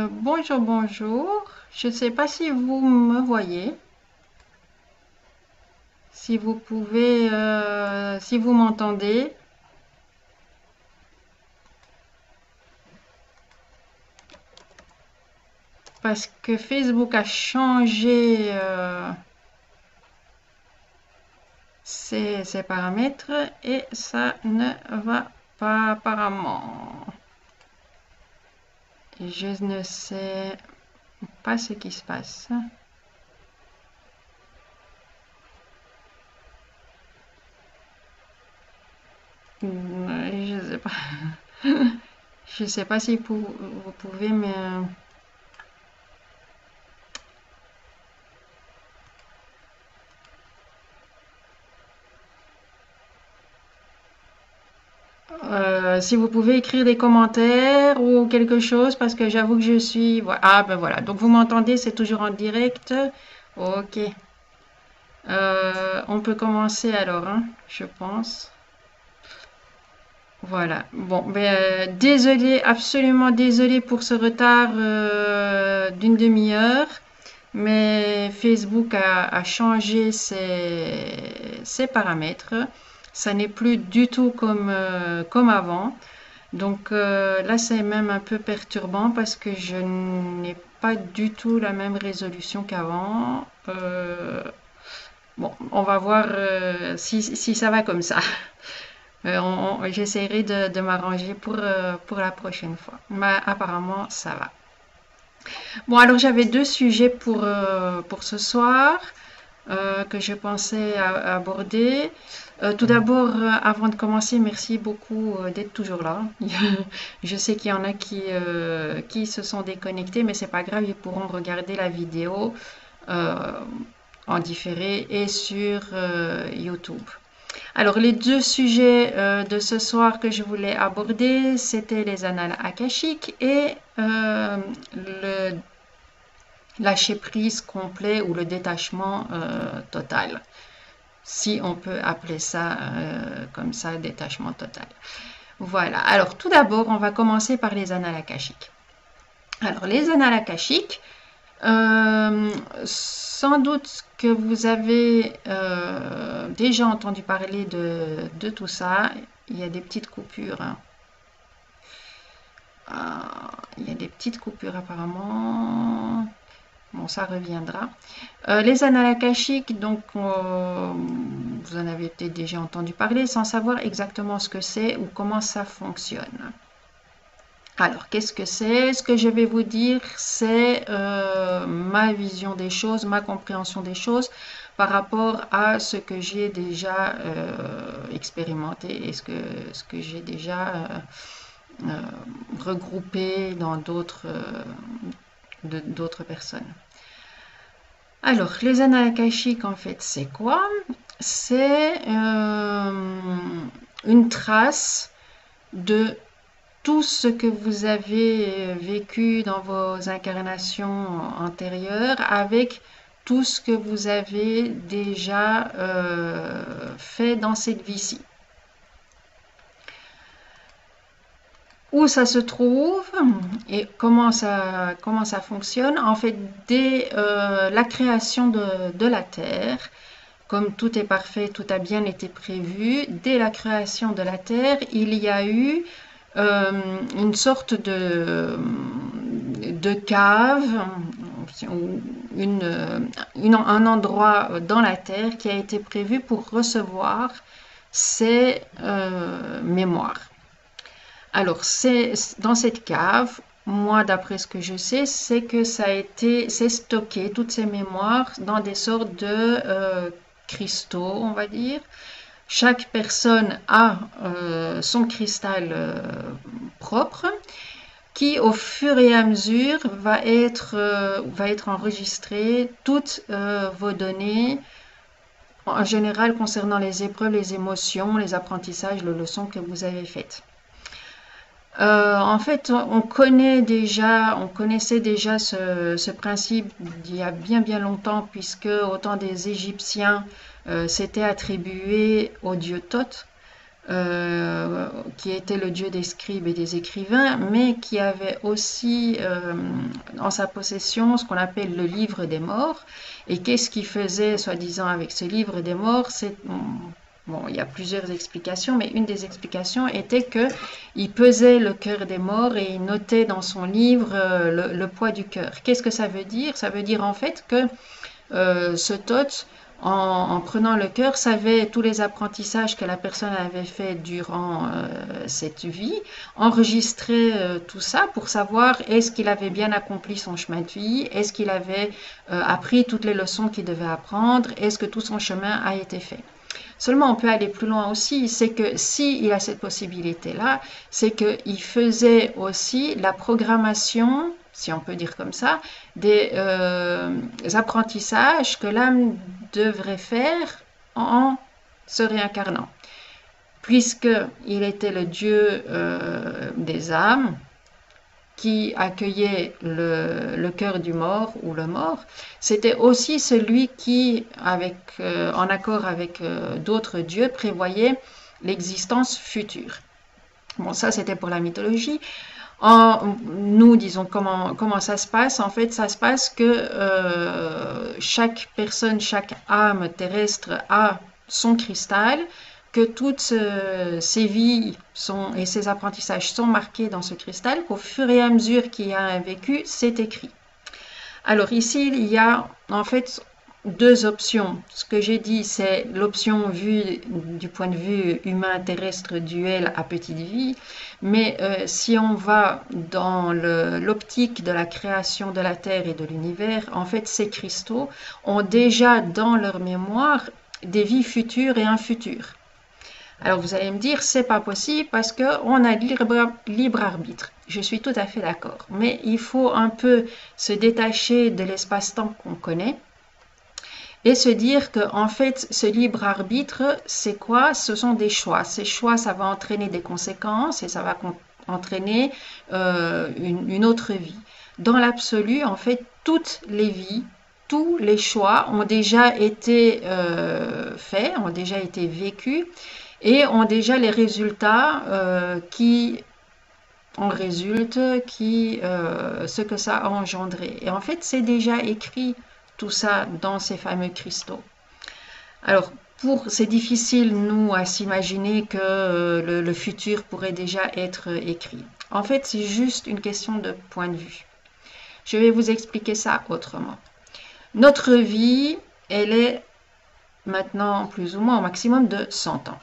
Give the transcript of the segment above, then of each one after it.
Bonjour, bonjour. Je ne sais pas si vous me voyez, si vous pouvez, si vous m'entendez, parce que Facebook a changé ses paramètres et ça ne va pas apparemment. Je ne sais pas ce qui se passe. Je sais pas. Je sais pas si vous pouvez me... si vous pouvez écrire des commentaires ou quelque chose, parce que j'avoue que je suis... Ah ben voilà, donc vous m'entendez, c'est toujours en direct. Ok. On peut commencer alors, hein, je pense. Voilà. Bon, ben, désolé, absolument désolé pour ce retard d'une demi-heure, mais Facebook a changé ses paramètres. Ça n'est plus du tout comme avant. Donc là, c'est même un peu perturbant parce que je n'ai pas du tout la même résolution qu'avant. Bon, on va voir si ça va comme ça. J'essaierai de m'arranger pour la prochaine fois. Mais apparemment, ça va. Bon, alors j'avais deux sujets pour ce soir que je pensais aborder. Tout d'abord, avant de commencer, merci beaucoup d'être toujours là. Je sais qu'il y en a qui se sont déconnectés, mais c'est pas grave, ils pourront regarder la vidéo euh, en différé et sur YouTube. Alors, les deux sujets de ce soir que je voulais aborder, c'était les annales akashiques et le lâcher prise complet ou le détachement total, si on peut appeler ça comme ça, détachement total. Voilà, alors tout d'abord, on va commencer par les annales akashiques. Alors, les annales akashiques, sans doute que vous avez déjà entendu parler de tout ça. Il y a des petites coupures, hein. Il y a des petites coupures apparemment. Bon, ça reviendra. Les annales akashiques, donc vous en avez peut-être déjà entendu parler sans savoir exactement ce que c'est ou comment ça fonctionne. Alors, qu'est-ce que c'est? Ce que je vais vous dire, c'est ma vision des choses, ma compréhension des choses par rapport à ce que j'ai déjà expérimenté et ce que j'ai déjà regroupé dans d'autres personnes. Alors, les annales akashiques, en fait, c'est quoi? C'est une trace de tout ce que vous avez vécu dans vos incarnations antérieures avec tout ce que vous avez déjà fait dans cette vie-ci. Où ça se trouve et comment ça fonctionne? En fait, dès la création de la Terre, comme tout est parfait, tout a bien été prévu, dès la création de la Terre, il y a eu une sorte de cave, un endroit dans la Terre qui a été prévu pour recevoir ces mémoires. Alors, c'est dans cette cave, moi, d'après ce que je sais, c'est que c'est stocké, toutes ces mémoires, dans des sortes de cristaux, on va dire. Chaque personne a son cristal propre qui, au fur et à mesure, va être enregistré toutes vos données, en général concernant les épreuves, les émotions, les apprentissages, les leçons que vous avez faites. En fait, on connaissait déjà ce principe d'il y a bien longtemps, puisque au temps des Égyptiens, c'était attribué au dieu Thoth. qui était le dieu des scribes et des écrivains, mais qui avait aussi en sa possession ce qu'on appelle le livre des morts. Et qu'est-ce qu'il faisait, soi-disant, avec ce livre des morts? Bon, il y a plusieurs explications, mais une des explications était que il pesait le cœur des morts et il notait dans son livre le poids du cœur. Qu'est-ce que ça veut dire? Ça veut dire en fait que ce Thoth, en prenant le cœur, savait tous les apprentissages que la personne avait fait durant cette vie, enregistrait tout ça pour savoir est-ce qu'il avait bien accompli son chemin de vie, est-ce qu'il avait appris toutes les leçons qu'il devait apprendre, est-ce que tout son chemin a été fait. Seulement, on peut aller plus loin aussi, c'est que s'il a cette possibilité-là, c'est qu'il faisait aussi la programmation, si on peut dire comme ça, des apprentissages que l'âme devrait faire en se réincarnant. Puisqu'il était le Dieu des âmes, qui accueillait le cœur du mort ou le mort, c'était aussi celui qui, en accord avec d'autres dieux, prévoyait l'existence future. Bon, ça c'était pour la mythologie. Nous, disons, comment ça se passe? En fait, ça se passe que chaque personne, chaque âme terrestre a son cristal, que toutes ces vies et ces apprentissages sont marqués dans ce cristal, qu'au fur et à mesure qu'il y a un vécu, c'est écrit. Alors ici, il y a en fait deux options. Ce que j'ai dit, c'est l'option vue du point de vue humain terrestre duel à petite vie, mais si on va dans l'optique de la création de la Terre et de l'univers, en fait, ces cristaux ont déjà dans leur mémoire des vies futures et un futur. Alors vous allez me dire, c'est pas possible parce qu'on a libre arbitre. Je suis tout à fait d'accord. Mais il faut un peu se détacher de l'espace-temps qu'on connaît et se dire que en fait, ce libre arbitre, c'est quoi? Ce sont des choix. Ces choix, ça va entraîner des conséquences et ça va entraîner une autre vie. Dans l'absolu, en fait, toutes les vies, tous les choix ont déjà été faits, ont déjà été vécus et ont déjà les résultats qui en résultent, ce que ça a engendré. Et en fait, c'est déjà écrit tout ça dans ces fameux cristaux. Alors, c'est difficile, nous, à s'imaginer que le futur pourrait déjà être écrit. En fait, c'est juste une question de point de vue. Je vais vous expliquer ça autrement. Notre vie, elle est maintenant plus ou moins au maximum de 100 ans.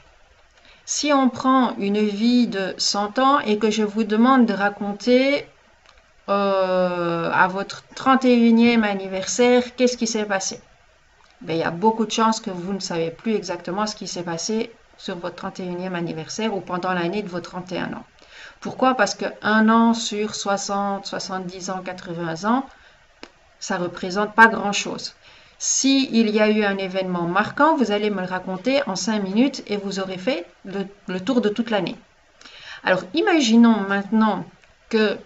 Si on prend une vie de 100 ans et que je vous demande de raconter à votre 31e anniversaire, qu'est-ce qui s'est passé? Ben, il y a beaucoup de chances que vous ne savez plus exactement ce qui s'est passé sur votre 31e anniversaire ou pendant l'année de vos 31 ans. Pourquoi? Parce que 1 an sur 60, 70 ans, 80 ans, ça ne représente pas grand-chose. S'il y a eu un événement marquant, vous allez me le raconter en 5 minutes et vous aurez fait le tour de toute l'année. Alors, imaginons maintenant que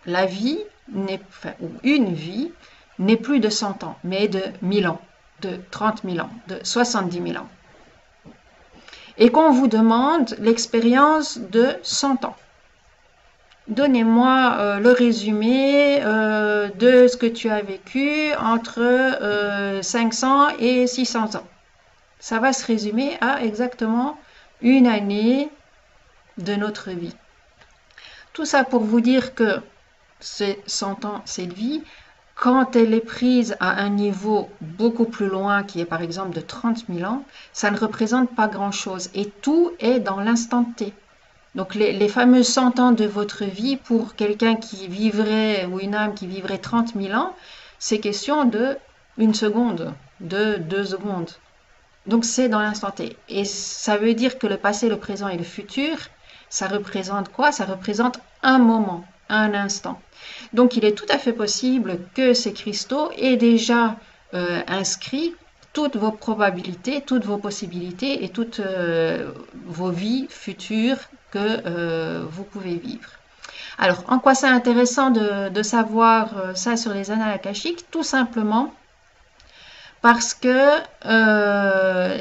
la vie, ou une vie, n'est plus de 100 ans, mais de 1000 ans, de 30 000 ans, de 70 000 ans. Et qu'on vous demande l'expérience de 100 ans. Donnez-moi le résumé de ce que tu as vécu entre 500 et 600 ans. Ça va se résumer à exactement une année de notre vie. Tout ça pour vous dire que ces 100 ans, cette vie, quand elle est prise à un niveau beaucoup plus loin, qui est par exemple de 30 000 ans, ça ne représente pas grand-chose. Et tout est dans l'instant T. Donc les fameux 100 ans de votre vie, pour quelqu'un qui vivrait, ou une âme qui vivrait 30 000 ans, c'est question de 1 seconde, de 2 secondes. Donc c'est dans l'instant T. Et ça veut dire que le passé, le présent et le futur, ça représente quoi? Ça représente un moment, un instant. Donc il est tout à fait possible que ces cristaux aient déjà inscrit toutes vos probabilités, toutes vos possibilités et toutes vos vies futures que vous pouvez vivre. Alors, en quoi c'est intéressant de savoir ça sur les annales akashiques? Tout simplement parce que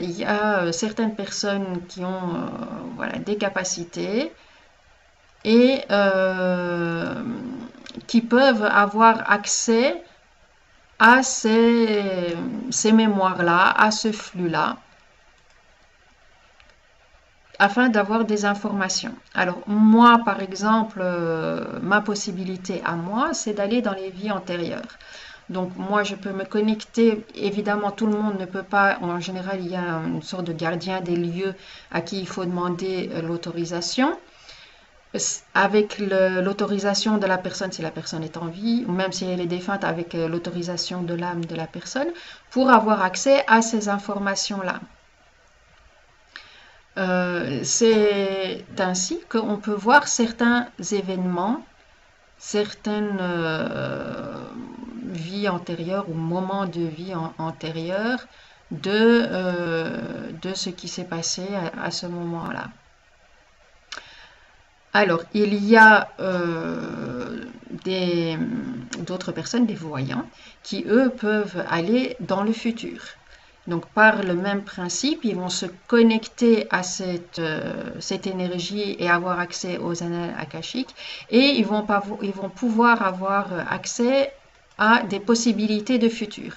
il y a certaines personnes qui ont voilà, des capacités et qui peuvent avoir accès à ces mémoires-là, à ce flux-là, afin d'avoir des informations. Alors moi, par exemple, ma possibilité à moi, c'est d'aller dans les vies antérieures. Donc moi, je peux me connecter. Évidemment, tout le monde ne peut pas. En général, il y a une sorte de gardien des lieux à qui il faut demander l'autorisation. Avec l'autorisation de la personne, si la personne est en vie, ou même si elle est défunte, avec l'autorisation de l'âme de la personne, pour avoir accès à ces informations-là. C'est ainsi qu'on peut voir certains événements, certaines vies antérieures ou moments de vie antérieurs de ce qui s'est passé à ce moment-là. Alors, il y a d'autres personnes, des voyants, qui eux peuvent aller dans le futur. Donc, par le même principe, ils vont se connecter à cette énergie et avoir accès aux annales akashiques et ils vont pouvoir avoir accès à des possibilités de futur.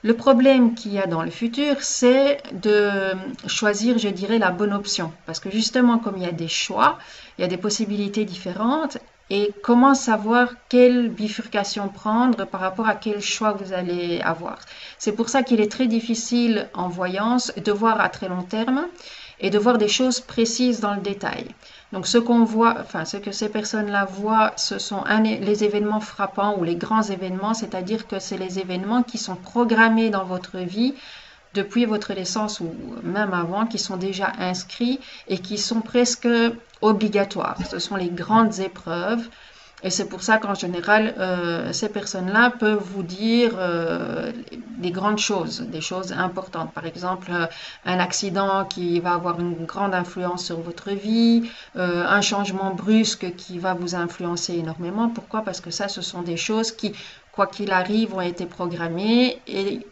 Le problème qu'il y a dans le futur, c'est de choisir, je dirais, la bonne option. Parce que justement, comme il y a des choix, il y a des possibilités différentes. Et comment savoir quelle bifurcation prendre par rapport à quel choix vous allez avoir. C'est pour ça qu'il est très difficile en voyance de voir à très long terme et de voir des choses précises dans le détail. Donc ce qu'on voit, enfin ce que ces personnes-là voient, ce sont les événements frappants ou les grands événements, c'est-à-dire que c'est les événements qui sont programmés dans votre vie depuis votre naissance ou même avant, qui sont déjà inscrits et qui sont presque obligatoires. Ce sont les grandes épreuves. Et c'est pour ça qu'en général, ces personnes-là peuvent vous dire des grandes choses, des choses importantes. Par exemple, un accident qui va avoir une grande influence sur votre vie, un changement brusque qui va vous influencer énormément. Pourquoi? Parce que ça, ce sont des choses qui, quoi qu'il arrive, ont été programmées et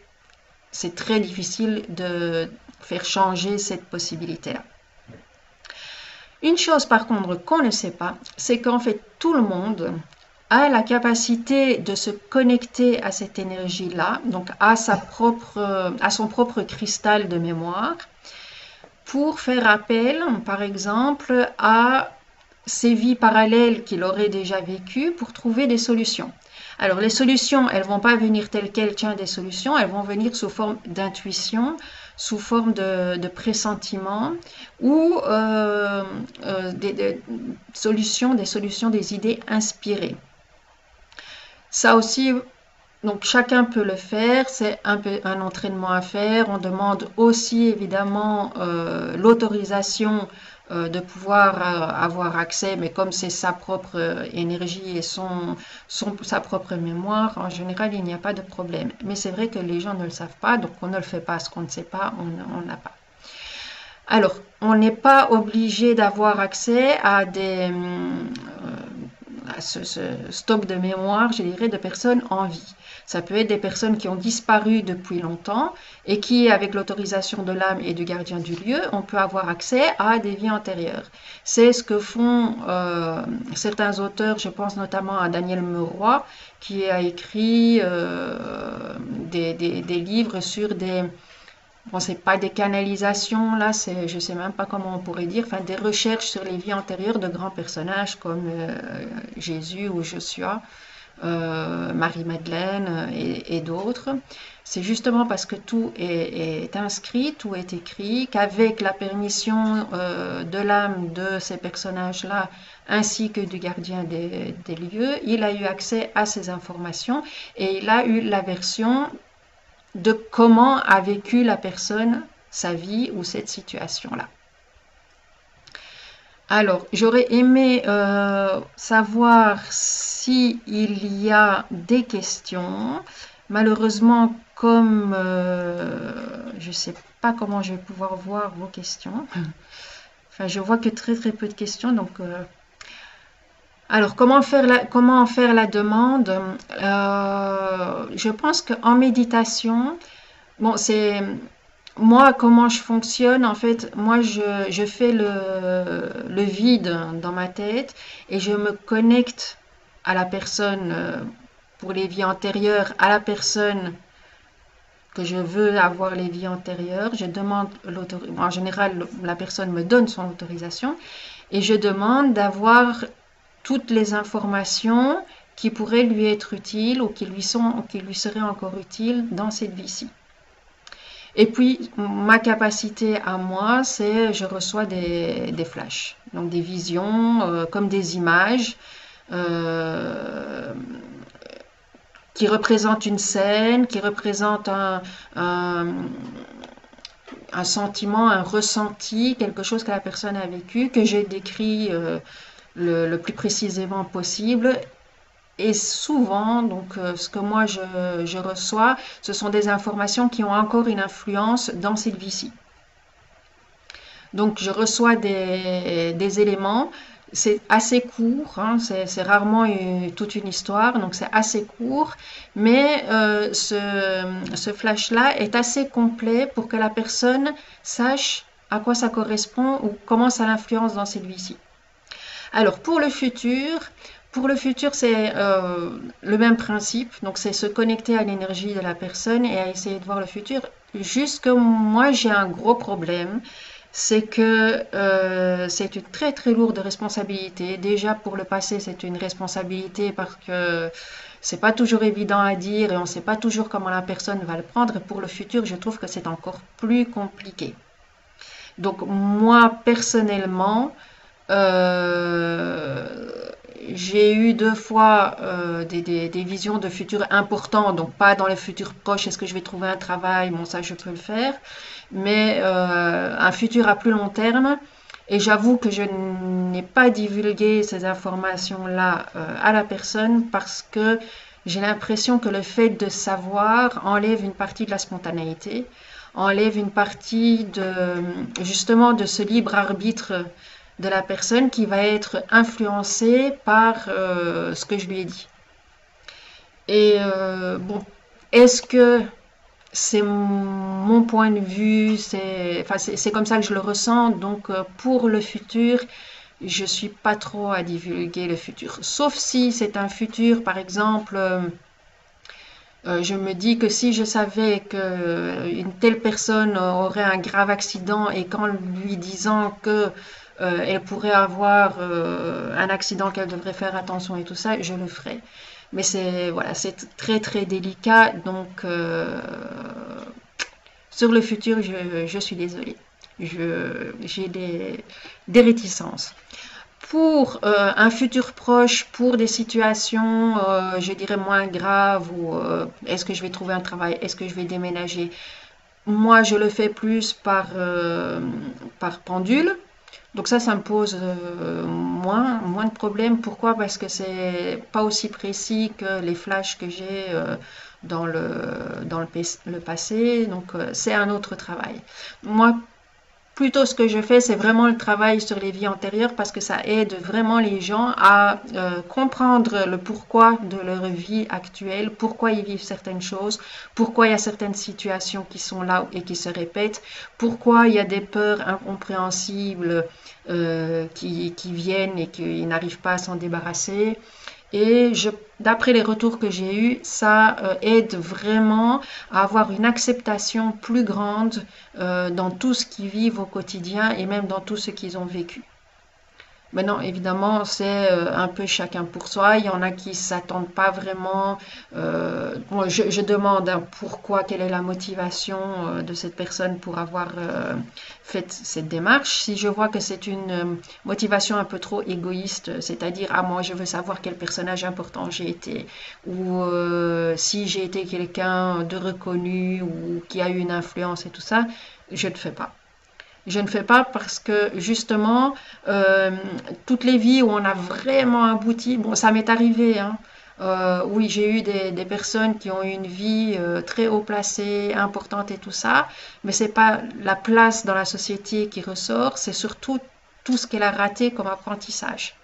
c'est très difficile de faire changer cette possibilité-là. Une chose par contre qu'on ne sait pas, c'est qu'en fait tout le monde a la capacité de se connecter à cette énergie-là, donc à son propre cristal de mémoire, pour faire appel, par exemple, à ces vies parallèles qu'il aurait déjà vécues pour trouver des solutions. Alors les solutions, elles vont pas venir telles quelles, tiens, des solutions, elles vont venir sous forme d'intuition, sous forme de pressentiment ou des solutions, des idées inspirées. Ça aussi, donc chacun peut le faire, c'est un entraînement à faire. On demande aussi évidemment l'autorisation de pouvoir avoir accès, mais comme c'est sa propre énergie et sa propre mémoire, en général, il n'y a pas de problème. Mais c'est vrai que les gens ne le savent pas, donc on ne le fait pas. Ce qu'on ne sait pas, on n'a pas. Alors, on n'est pas obligé d'avoir accès à ce stock de mémoire, je dirais, de personnes en vie. Ça peut être des personnes qui ont disparu depuis longtemps et qui, avec l'autorisation de l'âme et du gardien du lieu, on peut avoir accès à des vies antérieures. C'est ce que font certains auteurs, je pense notamment à Daniel Meroy, qui a écrit des livres sur des... Bon, c'est pas des canalisations, là, je sais même pas comment on pourrait dire, enfin, des recherches sur les vies antérieures de grands personnages comme Jésus ou Joshua, Marie-Madeleine et d'autres. C'est justement parce que tout est inscrit, tout est écrit, qu'avec la permission de l'âme de ces personnages-là, ainsi que du gardien des lieux, il a eu accès à ces informations et il a eu la version de comment a vécu la personne sa vie ou cette situation-là. Alors, j'aurais aimé savoir s'il y a des questions. Malheureusement, comme je ne sais pas comment je vais pouvoir voir vos questions. Enfin, je vois que très très peu de questions, donc... Alors, comment faire la demande? Je pense qu'en méditation, bon, c'est moi comment je fonctionne. En fait, moi je fais le vide dans ma tête et je me connecte à la personne pour les vies antérieures, à la personne que je veux avoir les vies antérieures. Je demande l'autorisation. En général, la personne me donne son autorisation et je demande d'avoir toutes les informations qui pourraient lui être utiles ou qui lui seraient encore utiles dans cette vie-ci. Et puis, ma capacité à moi, c'est je reçois des flashs, donc des visions, comme des images euh, qui représentent une scène, qui représentent un, un sentiment, un ressenti, quelque chose que la personne a vécu, que j'ai décrit le plus précisément possible. Et souvent, donc, ce que moi je reçois, ce sont des informations qui ont encore une influence dans cette vie-ci. Donc, je reçois des éléments. C'est assez court, hein, c'est rarement toute une histoire, donc c'est assez court, mais ce flash-là est assez complet pour que la personne sache à quoi ça correspond ou comment ça l'influence dans cette vie-ci. Alors, pour le futur, c'est le même principe. Donc, c'est se connecter à l'énergie de la personne et à essayer de voir le futur. Juste que moi, j'ai un gros problème. C'est que c'est une très très lourde responsabilité. Déjà, pour le passé, c'est une responsabilité parce que c'est pas toujours évident à dire et on sait pas toujours comment la personne va le prendre. Et pour le futur, je trouve que c'est encore plus compliqué. Donc, moi, personnellement, euh, j'ai eu deux fois des visions de futur importants, donc pas dans le futur proche, est-ce que je vais trouver un travail, bon ça je peux le faire, mais un futur à plus long terme. Et j'avoue que je n'ai pas divulgué ces informations-là à la personne parce que j'ai l'impression que le fait de savoir enlève une partie de la spontanéité, enlève une partie de justement de ce libre arbitre de la personne qui va être influencée par ce que je lui ai dit. Et bon, est-ce que c'est mon point de vue, c'est comme ça que je le ressens, donc pour le futur, je suis pas trop à divulguer le futur. Sauf si c'est un futur, par exemple, je me dis que si je savais qu'une telle personne aurait un grave accident et qu'en lui disant que elle pourrait avoir un accident, qu'elle devrait faire attention et tout ça, je le ferais. Mais c'est voilà, c'est très très délicat. Donc sur le futur, je suis désolée. J'ai des réticences. Pour un futur proche, pour des situations, je dirais moins graves, ou est-ce que je vais trouver un travail, est-ce que je vais déménager, moi je le fais plus par pendule. Donc ça me pose moins de problèmes. Pourquoi? Parce que c'est pas aussi précis que les flashs que j'ai dans le passé. Donc c'est un autre travail. Moi, plutôt, ce que je fais, c'est vraiment le travail sur les vies antérieures parce que ça aide vraiment les gens à comprendre le pourquoi de leur vie actuelle, pourquoi ils vivent certaines choses, pourquoi il y a certaines situations qui sont là et qui se répètent, pourquoi il y a des peurs incompréhensibles qui viennent et qu'ils n'arrivent pas à s'en débarrasser. Et d'après les retours que j'ai eus, ça aide vraiment à avoir une acceptation plus grande dans tout ce qu'ils vivent au quotidien et même dans tout ce qu'ils ont vécu. Maintenant, évidemment, c'est un peu chacun pour soi. Il y en a qui s'attendent pas vraiment. Bon, je demande hein, pourquoi, quelle est la motivation de cette personne pour avoir fait cette démarche. Si je vois que c'est une motivation un peu trop égoïste, c'est-à-dire ah moi je veux savoir quel personnage important j'ai été, ou si j'ai été quelqu'un de reconnu ou qui a eu une influence et tout ça, je ne fais pas. Je ne fais pas parce que justement, toutes les vies où on a vraiment abouti, bon, ça m'est arrivé, hein. Oui, j'ai eu des personnes qui ont eu une vie très haut placée, importante et tout ça, mais c'est pas la place dans la société qui ressort, c'est surtout tout ce qu'elle a raté comme apprentissage.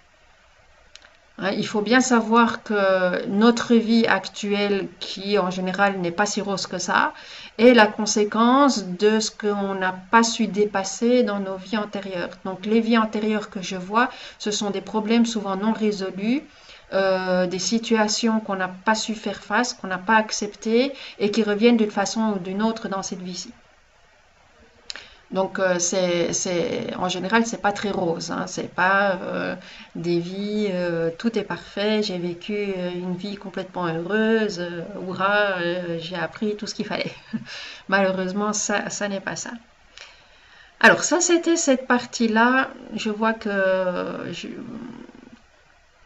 Hein, il faut bien savoir que notre vie actuelle, qui en général n'est pas si rose que ça, est la conséquence de ce qu'on n'a pas su dépasser dans nos vies antérieures. Donc les vies antérieures que je vois, ce sont des problèmes souvent non résolus, des situations qu'on n'a pas su faire face, qu'on n'a pas acceptées et qui reviennent d'une façon ou d'une autre dans cette vie-ci. Donc, en général, c'est pas très rose, hein. C'est pas des vies, tout est parfait, j'ai vécu une vie complètement heureuse, hurrah, j'ai appris tout ce qu'il fallait. Malheureusement, ça n'est pas ça. Alors, ça, c'était cette partie-là. Je vois que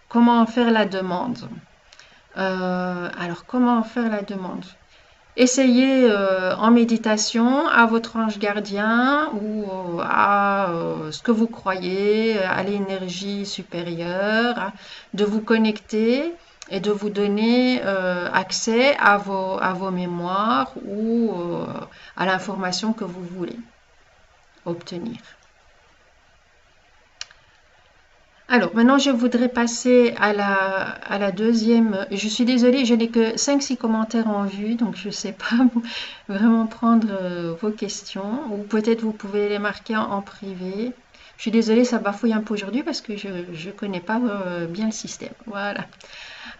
comment faire la demande. Alors, comment faire la demande? Essayez en méditation à votre ange gardien ou à ce que vous croyez, à l'énergie supérieure, hein, de vous connecter et de vous donner accès à vos mémoires ou à l'information que vous voulez obtenir. Alors, maintenant, je voudrais passer à la deuxième. Je suis désolée, je n'ai que 5-6 commentaires en vue, donc je ne sais pas vraiment prendre vos questions. Ou peut-être vous pouvez les marquer en privé. Je suis désolée, ça bafouille un peu aujourd'hui parce que je ne connais pas bien le système. Voilà.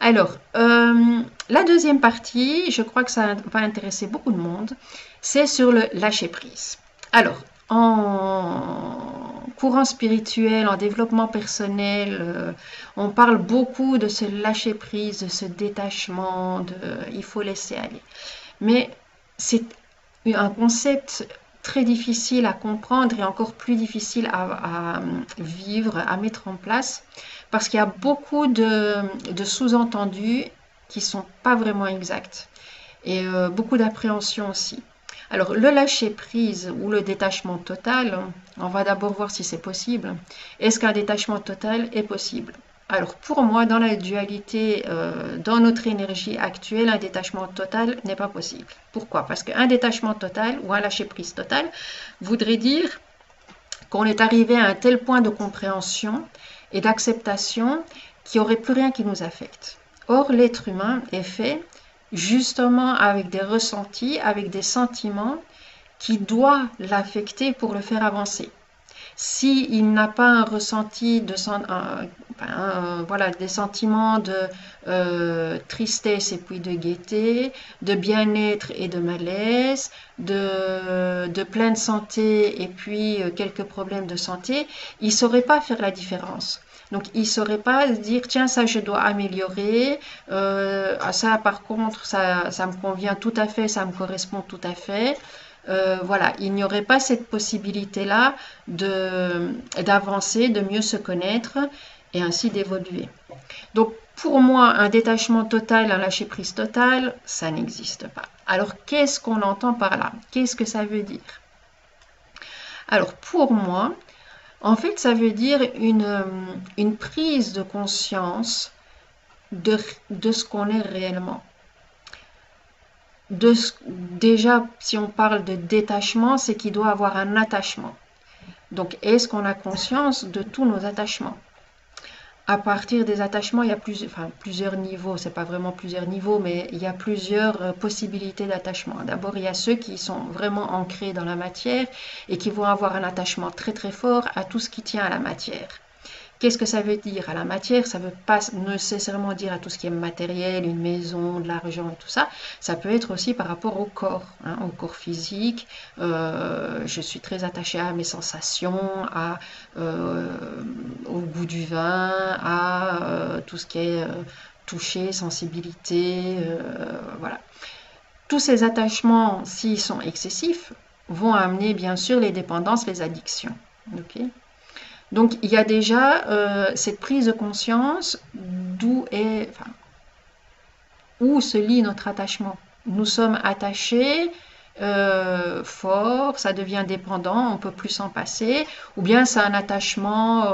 Alors, la deuxième partie, je crois que ça va intéresser beaucoup de monde, c'est sur le lâcher-prise. Alors, en courant spirituel, en développement personnel, on parle beaucoup de ce lâcher-prise, de ce détachement, il faut laisser aller. Mais c'est un concept très difficile à comprendre et encore plus difficile à vivre, à mettre en place, parce qu'il y a beaucoup de sous-entendus qui ne sont pas vraiment exacts et beaucoup d'appréhension aussi. Alors, le lâcher-prise ou le détachement total, on va d'abord voir si c'est possible. Est-ce qu'un détachement total est possible? Alors, pour moi, dans la dualité, dans notre énergie actuelle, un détachement total n'est pas possible. Pourquoi? Parce qu'un détachement total ou un lâcher-prise total voudrait dire qu'on est arrivé à un tel point de compréhension et d'acceptation qu'il n'y aurait plus rien qui nous affecte. Or, l'être humain est fait justement avec des ressentis, avec des sentiments qui doivent l'affecter pour le faire avancer. S'il n'a pas un ressenti voilà, des sentiments de tristesse et puis de gaieté, de bien-être et de malaise, de pleine santé et puis quelques problèmes de santé, il ne saurait pas faire la différence. Donc, il ne saurait pas se dire, tiens, ça, je dois améliorer. Ça, par contre, ça me convient tout à fait, ça me correspond tout à fait. Voilà, il n'y aurait pas cette possibilité-là d'avancer, de mieux se connaître et ainsi d'évoluer. Donc, pour moi, un détachement total, un lâcher-prise total, ça n'existe pas. Alors, qu'est-ce qu'on entend par là? Qu'est-ce que ça veut dire? Alors, pour moi, en fait, ça veut dire une prise de conscience de ce qu'on est réellement. Déjà, si on parle de détachement, c'est qu'il doit avoir un attachement. Donc, est-ce qu'on a conscience de tous nos attachements? À partir des attachements, il y a plusieurs niveaux, c'est pas vraiment plusieurs niveaux, mais il y a plusieurs possibilités d'attachement. D'abord, il y a ceux qui sont vraiment ancrés dans la matière et qui vont avoir un attachement très très fort à tout ce qui tient à la matière. Qu'est-ce que ça veut dire à la matière? Ça ne veut pas nécessairement dire à tout ce qui est matériel, une maison, de l'argent et tout ça. Ça peut être aussi par rapport au corps, hein, au corps physique. Je suis très attachée à mes sensations, au goût du vin, à tout ce qui est toucher, sensibilité, voilà. Tous ces attachements, s'ils sont excessifs, vont amener bien sûr les dépendances, les addictions. Okay? Donc, il y a déjà cette prise de conscience où se lie notre attachement. Nous sommes attachés fort, ça devient dépendant, on ne peut plus s'en passer, ou bien c'est un attachement,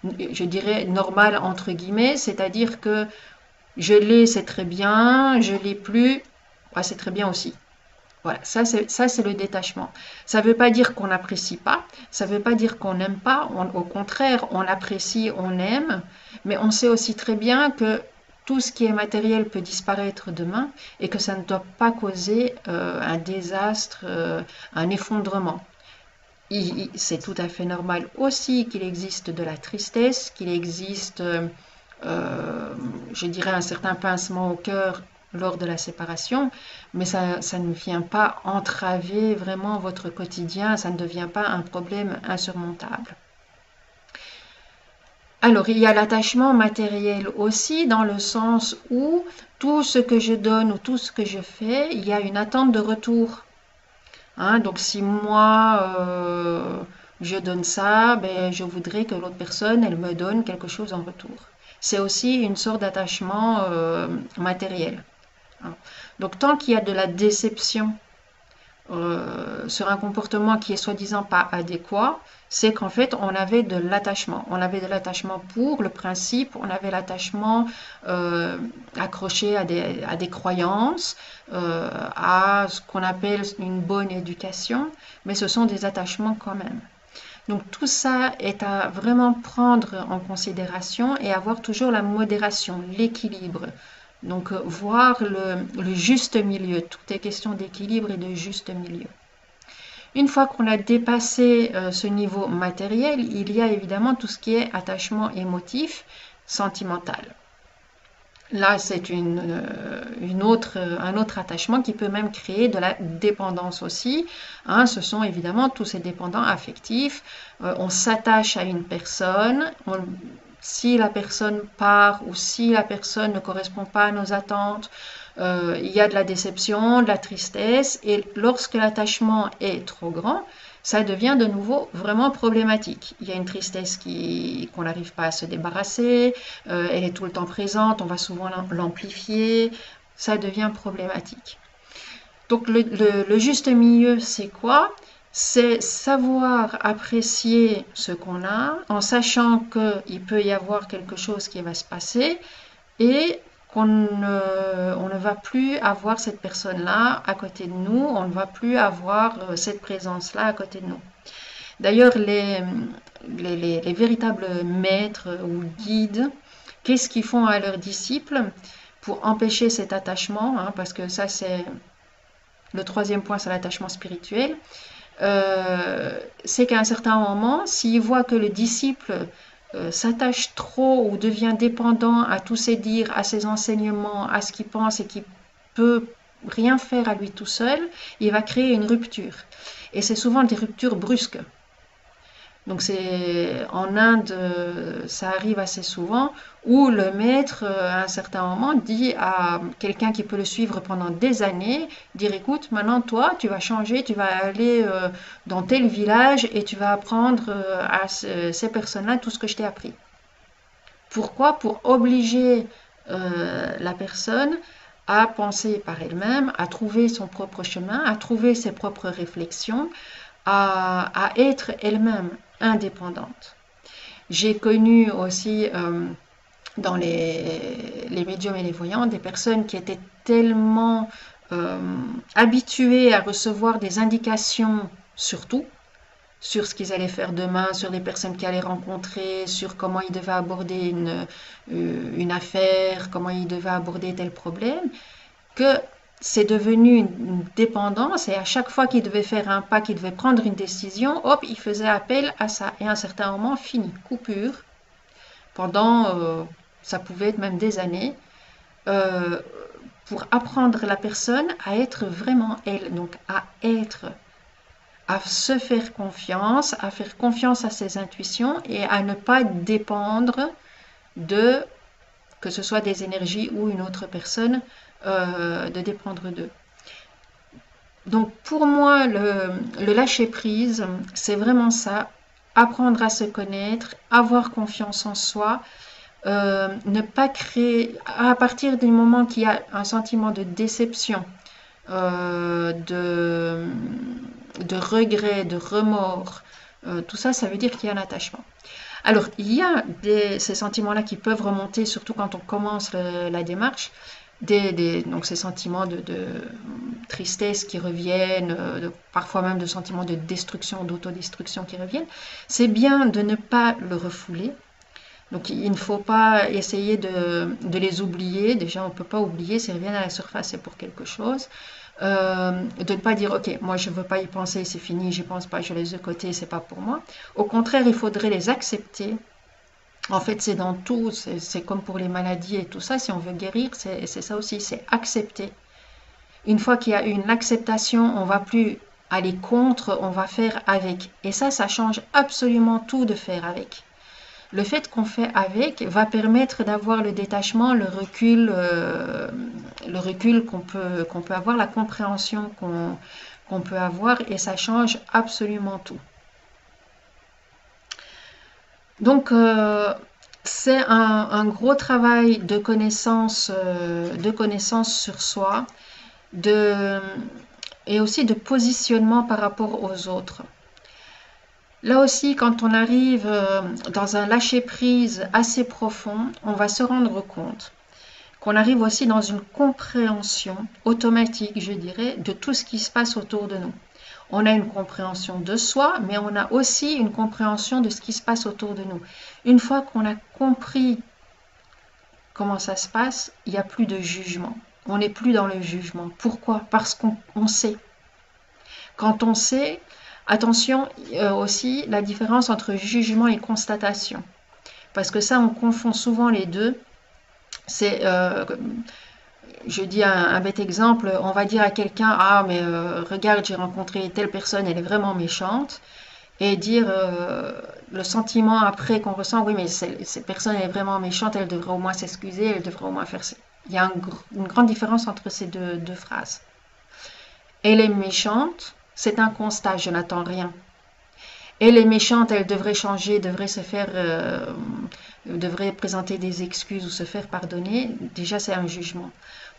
je dirais, normal entre guillemets, c'est-à-dire que je l'ai, c'est très bien, je l'ai plus, ouais, c'est très bien aussi. Voilà, ça c'est le détachement. Ça ne veut pas dire qu'on n'apprécie pas, ça ne veut pas dire qu'on n'aime pas, au contraire, on apprécie, on aime, mais on sait aussi très bien que tout ce qui est matériel peut disparaître demain et que ça ne doit pas causer un désastre, un effondrement. C'est tout à fait normal aussi qu'il existe de la tristesse, qu'il existe, je dirais, un certain pincement au cœur lors de la séparation, mais ça ne vient pas entraver vraiment votre quotidien, ça ne devient pas un problème insurmontable. Alors, il y a l'attachement matériel aussi, dans le sens où tout ce que je donne ou tout ce que je fais, il y a une attente de retour. Hein, donc si moi je donne ça, ben, je voudrais que l'autre personne elle me donne quelque chose en retour. C'est aussi une sorte d'attachement matériel. Hein. Donc tant qu'il y a de la déception sur un comportement qui est soi-disant pas adéquat, c'est qu'en fait on avait de l'attachement. On avait de l'attachement pour le principe, on avait l'attachement accroché à des croyances, à ce qu'on appelle une bonne éducation, mais ce sont des attachements quand même. Donc tout ça est à vraiment prendre en considération et avoir toujours la modération, l'équilibre. Donc voir le juste milieu. Tout est question d'équilibre et de juste milieu. Une fois qu'on a dépassé ce niveau matériel, il y a évidemment tout ce qui est attachement émotif, sentimental. Là, c'est un autre attachement qui peut même créer de la dépendance aussi. Hein, ce sont évidemment tous ces dépendants affectifs. On s'attache à une personne. Si la personne part ou si la personne ne correspond pas à nos attentes, il y a de la déception, de la tristesse. Et lorsque l'attachement est trop grand, ça devient de nouveau vraiment problématique. Il y a une tristesse qu'on n'arrive pas à se débarrasser, elle est tout le temps présente, on va souvent l'amplifier, ça devient problématique. Donc le juste milieu, c'est quoi? C'est savoir apprécier ce qu'on a en sachant qu'il peut y avoir quelque chose qui va se passer et on ne va plus avoir cette personne-là à côté de nous, on ne va plus avoir cette présence-là à côté de nous. D'ailleurs, les véritables maîtres ou guides, qu'est-ce qu'ils font à leurs disciples pour empêcher cet attachement, hein, parce que ça c'est le troisième point, c'est l'attachement spirituel. C'est qu'à un certain moment, s'ils voient que le disciple s'attache trop ou devient dépendant à tous ses dires, à ses enseignements, à ce qu'il pense et qu'il peut rien faire à lui tout seul, il va créer une rupture. Et c'est souvent des ruptures brusques. Donc en Inde, ça arrive assez souvent, où le maître, à un certain moment, dit à quelqu'un qui peut le suivre pendant des années, dire écoute, maintenant toi, tu vas changer, tu vas aller dans tel village et tu vas apprendre à ces personnes-là tout ce que je t'ai appris. Pourquoi? Pour obliger la personne à penser par elle-même, à trouver son propre chemin, à trouver ses propres réflexions, à être elle-même indépendante. J'ai connu aussi dans les médiums et les voyants des personnes qui étaient tellement habituées à recevoir des indications sur tout, sur ce qu'ils allaient faire demain, sur les personnes qu'ils allaient rencontrer, sur comment ils devaient aborder une affaire, comment ils devaient aborder tel problème, que c'est devenu une dépendance et à chaque fois qu'il devait faire un pas, qu'il devait prendre une décision, hop, il faisait appel à ça. Et à un certain moment, fini, coupure, pendant, ça pouvait être même des années, pour apprendre la personne à être vraiment elle, donc à se faire confiance, à faire confiance à ses intuitions et à ne pas dépendre de, que ce soit des énergies ou une autre personne, de dépendre d'eux. Donc pour moi, le lâcher-prise, c'est vraiment ça, apprendre à se connaître, avoir confiance en soi, ne pas créer, à partir du moment qu'il y a un sentiment de déception, de regret, de remords, tout ça, ça veut dire qu'il y a un attachement. Alors, il y a ces sentiments-là qui peuvent remonter, surtout quand on commence la démarche. donc ces sentiments de tristesse qui reviennent, parfois même de sentiments de destruction, d'autodestruction qui reviennent, c'est bien de ne pas le refouler. Donc il ne faut pas essayer de les oublier. Déjà, on ne peut pas oublier, s'ils reviennent à la surface, c'est pour quelque chose. De ne pas dire, ok, moi je ne veux pas y penser, c'est fini, j'y pense pas, je laisse de côté, c'est pas pour moi. Au contraire, il faudrait les accepter. En fait, c'est dans tout, c'est comme pour les maladies et tout ça, si on veut guérir, c'est ça aussi, c'est accepter. Une fois qu'il y a une acceptation, on va plus aller contre, on va faire avec. Et ça change absolument tout de faire avec. Le fait qu'on fait avec va permettre d'avoir le détachement, le recul qu'on peut avoir, la compréhension qu'on peut avoir, et ça change absolument tout. Donc, c'est un gros travail de connaissance sur soi, et aussi de positionnement par rapport aux autres. Là aussi, quand on arrive dans un lâcher-prise assez profond, on va se rendre compte qu'on arrive aussi dans une compréhension automatique, je dirais, de tout ce qui se passe autour de nous. On a une compréhension de soi, mais on a aussi une compréhension de ce qui se passe autour de nous. Une fois qu'on a compris comment ça se passe, il n'y a plus de jugement. On n'est plus dans le jugement. Pourquoi? Parce qu'on sait. Quand on sait, attention aussi la différence entre jugement et constatation. Parce que ça, on confond souvent les deux. C'est, je dis un bête exemple, on va dire à quelqu'un, ah mais regarde, j'ai rencontré telle personne, elle est vraiment méchante. Et dire le sentiment après qu'on ressent, oui mais cette personne est vraiment méchante, elle devrait au moins s'excuser, elle devrait au moins faire ça. Il y a une grande différence entre ces deux phrases. Elle est méchante, c'est un constat, je n'attends rien. Elle est méchante, elle devrait changer, devrait présenter des excuses ou se faire pardonner. Déjà, c'est un jugement.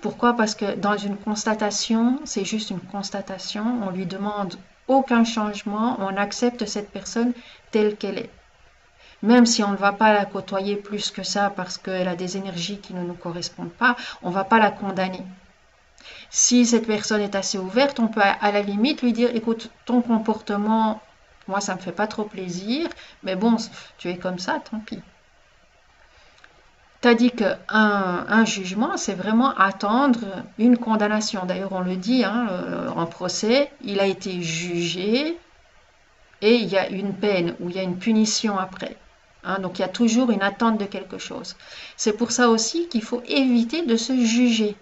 Pourquoi? Parce que dans une constatation, c'est juste une constatation. On lui demande aucun changement. On accepte cette personne telle qu'elle est. Même si on ne va pas la côtoyer plus que ça parce qu'elle a des énergies qui ne nous correspondent pas, on ne va pas la condamner. Si cette personne est assez ouverte, on peut à la limite lui dire, écoute, ton comportement, moi ça me fait pas trop plaisir, mais bon, tu es comme ça, tant pis. Tandis qu'un jugement, c'est vraiment attendre une condamnation. D'ailleurs, on le dit hein, en procès, il a été jugé et il y a une peine ou il y a une punition après. Hein, donc il y a toujours une attente de quelque chose. C'est pour ça aussi qu'il faut éviter de se juger.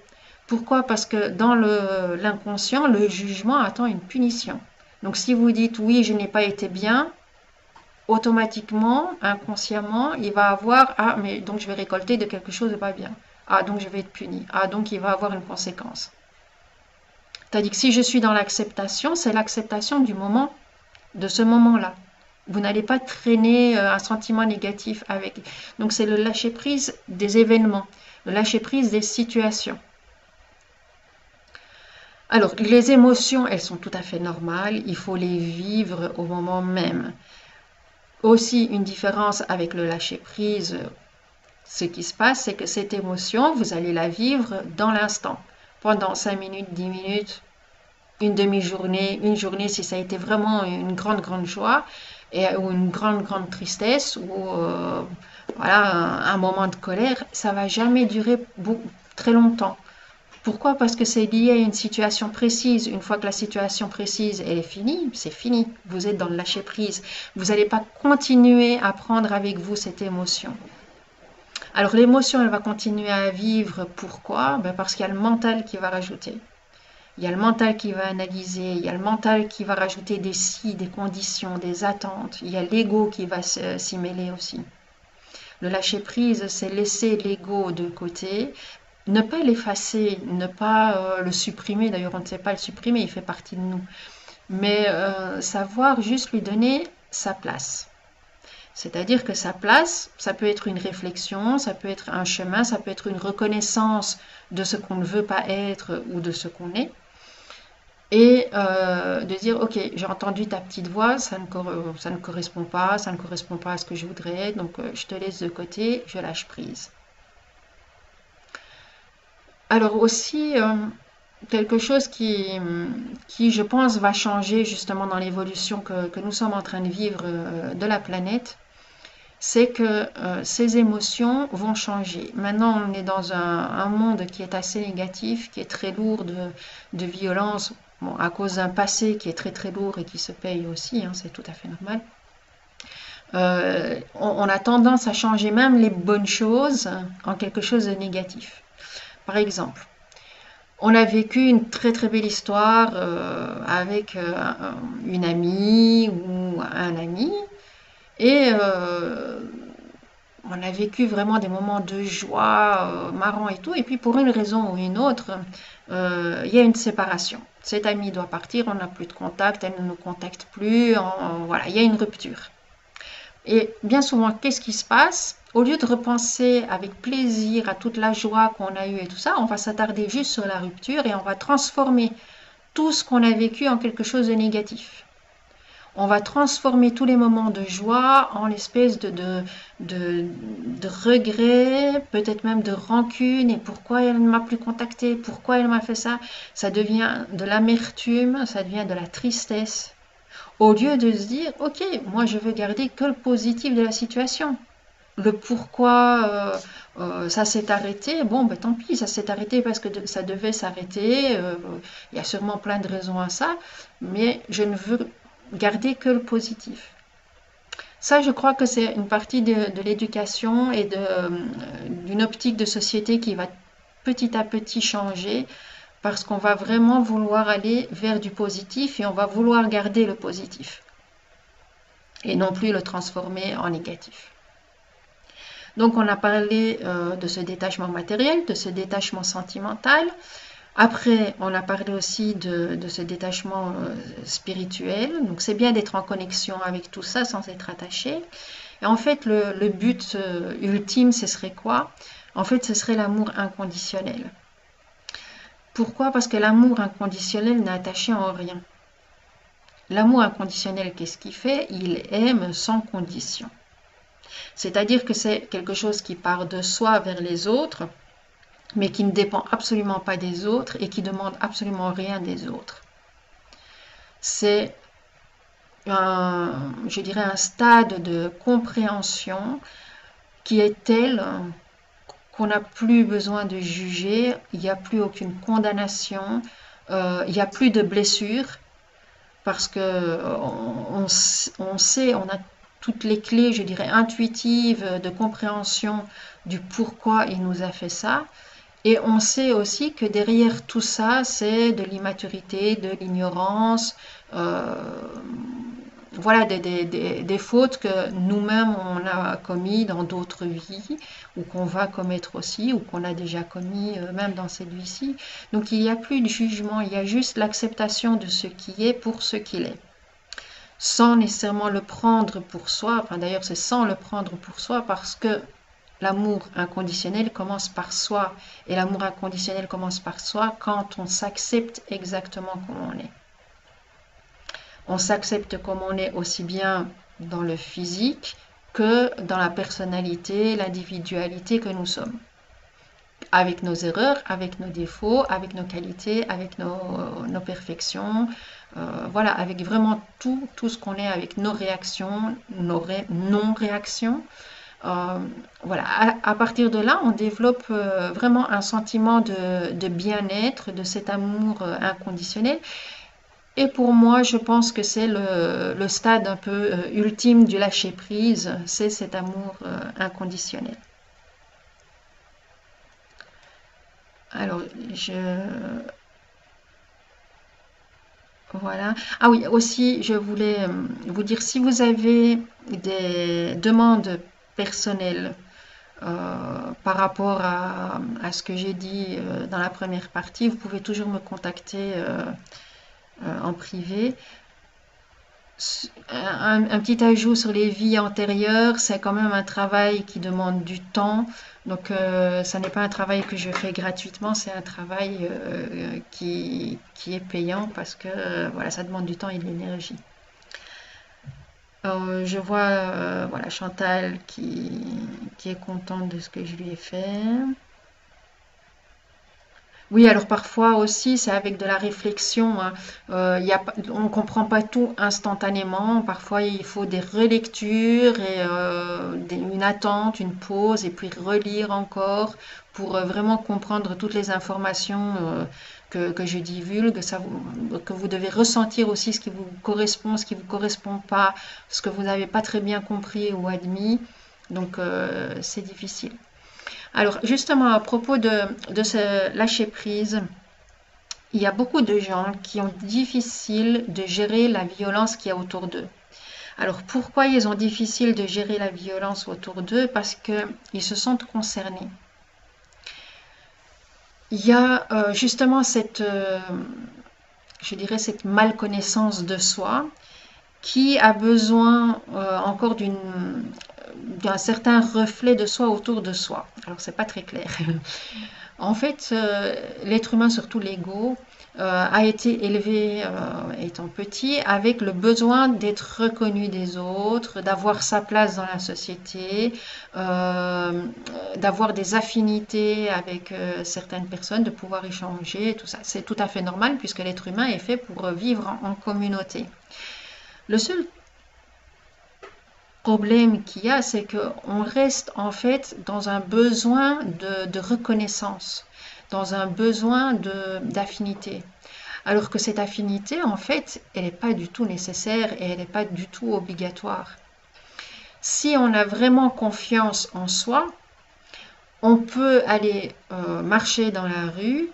Pourquoi? Parce que dans l'inconscient, le jugement attend une punition. Donc si vous dites oui, je n'ai pas été bien, automatiquement, inconsciemment, il va avoir ah mais donc je vais récolter de quelque chose de pas bien. Ah donc je vais être puni. Ah donc il va avoir une conséquence. C'est-à-dire que si je suis dans l'acceptation, c'est l'acceptation du moment, de ce moment-là. Vous n'allez pas traîner un sentiment négatif avec. Donc c'est le lâcher-prise des événements, le lâcher-prise des situations. Alors, les émotions, elles sont tout à fait normales, il faut les vivre au moment même. Aussi, une différence avec le lâcher-prise, ce qui se passe, c'est que cette émotion, vous allez la vivre dans l'instant, pendant 5 minutes, 10 minutes, une demi-journée, une journée si ça a été vraiment une grande, grande joie, ou une grande, grande tristesse, ou voilà, un moment de colère, ça va jamais durer très longtemps. Pourquoi? Parce que c'est lié à une situation précise. Une fois que la situation précise elle est finie, c'est fini. Vous êtes dans le lâcher-prise. Vous n'allez pas continuer à prendre avec vous cette émotion. Alors l'émotion, elle va continuer à vivre. Pourquoi? Parce qu'il y a le mental qui va rajouter. Il y a le mental qui va analyser. Il y a le mental qui va rajouter des si, des conditions, des attentes. Il y a l'ego qui va s'y mêler aussi. Le lâcher-prise, c'est laisser l'ego de côté. Ne pas l'effacer, ne pas le supprimer, d'ailleurs on ne sait pas le supprimer, il fait partie de nous, mais savoir juste lui donner sa place. C'est-à-dire que sa place, ça peut être une réflexion, ça peut être un chemin, ça peut être une reconnaissance de ce qu'on ne veut pas être ou de ce qu'on est, et de dire ok, j'ai entendu ta petite voix, ça ne correspond pas à ce que je voudrais, donc je te laisse de côté, je lâche prise. Alors aussi, quelque chose qui, je pense, va changer justement dans l'évolution que nous sommes en train de vivre de la planète, c'est que ces émotions vont changer. Maintenant, on est dans un monde qui est assez négatif, qui est très lourd de violence, bon, à cause d'un passé qui est très très lourd et qui se paye aussi, hein, c'est tout à fait normal. On a tendance à changer même les bonnes choses en quelque chose de négatif. Par exemple, on a vécu une très très belle histoire avec une amie ou un ami et on a vécu vraiment des moments de joie, marrants et tout. Et puis pour une raison ou une autre, il y a une séparation. Cette amie doit partir, on n'a plus de contact, elle ne nous contacte plus, voilà, il y a une rupture. Et bien souvent, qu'est-ce qui se passe? Au lieu de repenser avec plaisir à toute la joie qu'on a eue et tout ça, on va s'attarder juste sur la rupture et on va transformer tout ce qu'on a vécu en quelque chose de négatif. On va transformer tous les moments de joie en l'espèce de regret, peut-être même de rancune. Et pourquoi elle ne m'a plus contacté? Pourquoi elle m'a fait ça? Ça devient de l'amertume, ça devient de la tristesse. Au lieu de se dire, ok, moi je veux garder que le positif de la situation. Le pourquoi ça s'est arrêté, bon, ben, tant pis, ça s'est arrêté parce que ça devait s'arrêter. Il y a sûrement plein de raisons à ça, mais je ne veux garder que le positif. Ça, je crois que c'est une partie de l'éducation et d'une optique de société qui va petit à petit changer parce qu'on va vraiment vouloir aller vers du positif et on va vouloir garder le positif et non plus le transformer en négatif. Donc on a parlé de ce détachement matériel, de ce détachement sentimental. Après, on a parlé aussi de ce détachement spirituel. Donc c'est bien d'être en connexion avec tout ça sans être attaché. Et en fait, le but ultime, ce serait quoi? En fait, ce serait l'amour inconditionnel. Pourquoi? Parce que l'amour inconditionnel n'est attaché en rien. L'amour inconditionnel, qu'est-ce qu'il fait? Il aime sans condition. C'est-à-dire que c'est quelque chose qui part de soi vers les autres, mais qui ne dépend absolument pas des autres et qui demande absolument rien des autres. C'est je dirais, un stade de compréhension qui est tel qu'on n'a plus besoin de juger, il n'y a plus aucune condamnation, il n'y a plus de blessure, parce que on sait, on a toutes les clés, je dirais, intuitives de compréhension du pourquoi il nous a fait ça. Et on sait aussi que derrière tout ça, c'est de l'immaturité, de l'ignorance, voilà, des fautes que nous-mêmes on a commis dans d'autres vies, ou qu'on va commettre aussi, ou qu'on a déjà commis même dans cette vie-ci. Donc il n'y a plus de jugement, il y a juste l'acceptation de ce qui est pour ce qu'il est. Sans nécessairement le prendre pour soi, enfin d'ailleurs c'est sans le prendre pour soi parce que l'amour inconditionnel commence par soi et l'amour inconditionnel commence par soi quand on s'accepte exactement comme on est. On s'accepte comme on est aussi bien dans le physique que dans la personnalité, l'individualité que nous sommes. Avec nos erreurs, avec nos défauts, avec nos qualités, avec nos perfections, voilà, avec vraiment tout ce qu'on est, avec nos réactions, nos non-réactions. Voilà, à partir de là, on développe vraiment un sentiment de bien-être, de cet amour inconditionnel. Et pour moi, je pense que c'est le stade un peu ultime du lâcher-prise, c'est cet amour inconditionnel. Alors, voilà. Ah oui, aussi, je voulais vous dire, si vous avez des demandes personnelles par rapport à ce que j'ai dit dans la première partie, vous pouvez toujours me contacter en privé. Un petit ajout sur les vies antérieures, c'est quand même un travail qui demande du temps. Donc, ça n'est pas un travail que je fais gratuitement, c'est un travail qui est payant parce que voilà, ça demande du temps et de l'énergie. Je vois voilà, Chantal qui est contente de ce que je lui ai fait. Oui, alors parfois aussi, c'est avec de la réflexion, hein. On ne comprend pas tout instantanément. Parfois, il faut des relectures et une attente, une pause, et puis relire encore pour vraiment comprendre toutes les informations que je divulgue. Que vous devez ressentir aussi ce qui vous correspond, ce qui vous correspond pas, ce que vous n'avez pas très bien compris ou admis. Donc, c'est difficile. Alors justement, à propos de ce lâcher prise, il y a beaucoup de gens qui ont difficile de gérer la violence qu'il y a autour d'eux. Alors pourquoi ils ont difficile de gérer la violence autour d'eux? Parce qu'ils se sentent concernés. Il y a justement je dirais, cette malconnaissance de soi qui a besoin encore d'un certain reflet de soi autour de soi. Alors c'est pas très clair. En fait, l'être humain, surtout l'ego, a été élevé étant petit avec le besoin d'être reconnu des autres, d'avoir sa place dans la société, d'avoir des affinités avec certaines personnes, de pouvoir échanger, tout ça. C'est tout à fait normal puisque l'être humain est fait pour vivre en communauté. Le seul problème qu'il y a, c'est qu'on reste en fait dans un besoin de reconnaissance, dans un besoin d'affinité. Alors que cette affinité, en fait, elle n'est pas du tout nécessaire et elle n'est pas du tout obligatoire. Si on a vraiment confiance en soi, on peut aller marcher dans la rue,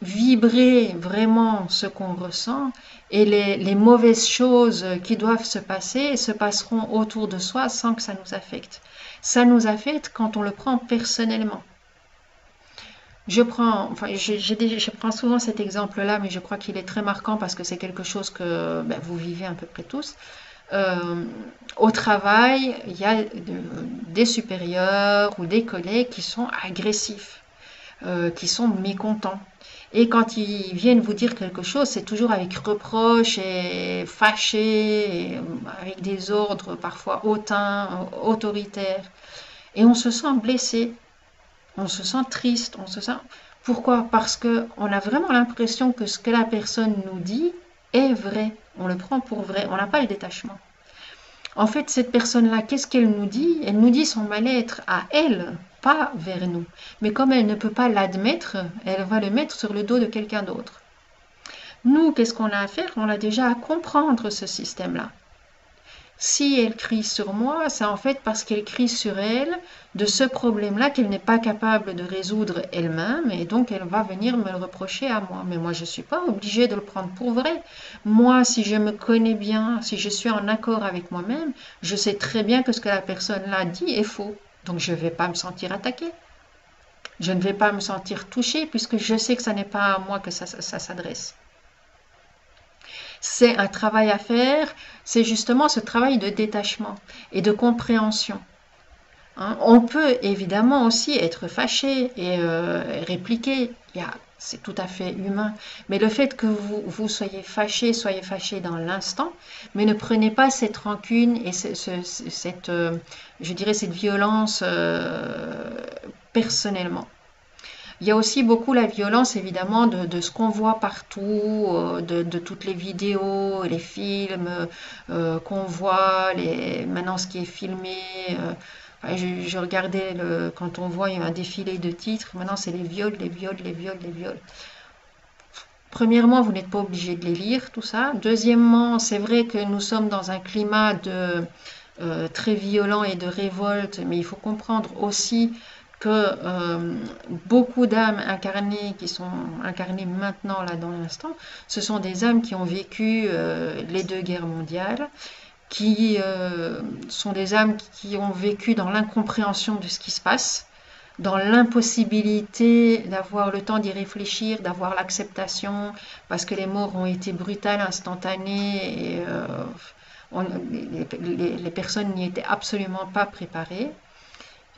vibrer vraiment ce qu'on ressent et les mauvaises choses qui doivent se passeront autour de soi sans que ça nous affecte. Ça nous affecte quand on le prend personnellement. Je prends souvent cet exemple-là, mais je crois qu'il est très marquant parce que c'est quelque chose que vous vivez à peu près tous. Euh, Au travail, il y a des supérieurs ou des collègues qui sont agressifs, qui sont mécontents. Et quand ils viennent vous dire quelque chose, c'est toujours avec reproche et fâché, et avec des ordres parfois hautains, autoritaires. Et on se sent blessé, on se sent triste, on se sent... Pourquoi? Parce qu'on a vraiment l'impression que ce que la personne nous dit est vrai. On le prend pour vrai, on n'a pas le détachement. En fait, cette personne-là, qu'est-ce qu'elle nous dit? Elle nous dit son mal-être à elle, pas vers nous. Mais comme elle ne peut pas l'admettre, elle va le mettre sur le dos de quelqu'un d'autre. Nous, qu'est-ce qu'on a à faire? On a déjà à comprendre ce système-là. Si elle crie sur moi, c'est en fait parce qu'elle crie sur elle de ce problème-là qu'elle n'est pas capable de résoudre elle-même et donc elle va venir me le reprocher à moi. Mais moi, je ne suis pas obligée de le prendre pour vrai. Moi, si je me connais bien, si je suis en accord avec moi-même, je sais très bien que ce que la personne là dit est faux. Donc je ne vais pas me sentir attaquée. Je ne vais pas me sentir touchée puisque je sais que ce n'est pas à moi que ça s'adresse. C'est un travail à faire, c'est justement ce travail de détachement et de compréhension. Hein. On peut évidemment aussi être fâché et répliquer, c'est tout à fait humain. Mais le fait que vous soyez fâché dans l'instant, mais ne prenez pas cette rancune et je dirais cette violence personnellement. Il y a aussi beaucoup la violence, évidemment, de ce qu'on voit partout, de toutes les vidéos, les films qu'on voit, maintenant ce qui est filmé. Je regardais quand on voit un défilé de titres, maintenant c'est les viols, les viols, les viols, les viols. Premièrement, vous n'êtes pas obligé de les lire, tout ça. Deuxièmement, c'est vrai que nous sommes dans un climat très violent et de révolte, mais il faut comprendre aussi que beaucoup d'âmes incarnées qui sont incarnées maintenant, là, dans l'instant, ce sont des âmes qui ont vécu les 2 guerres mondiales, qui sont des âmes qui ont vécu dans l'incompréhension de ce qui se passe, dans l'impossibilité d'avoir le temps d'y réfléchir, d'avoir l'acceptation, parce que les morts ont été brutales, instantanées, et les personnes n'y étaient absolument pas préparées.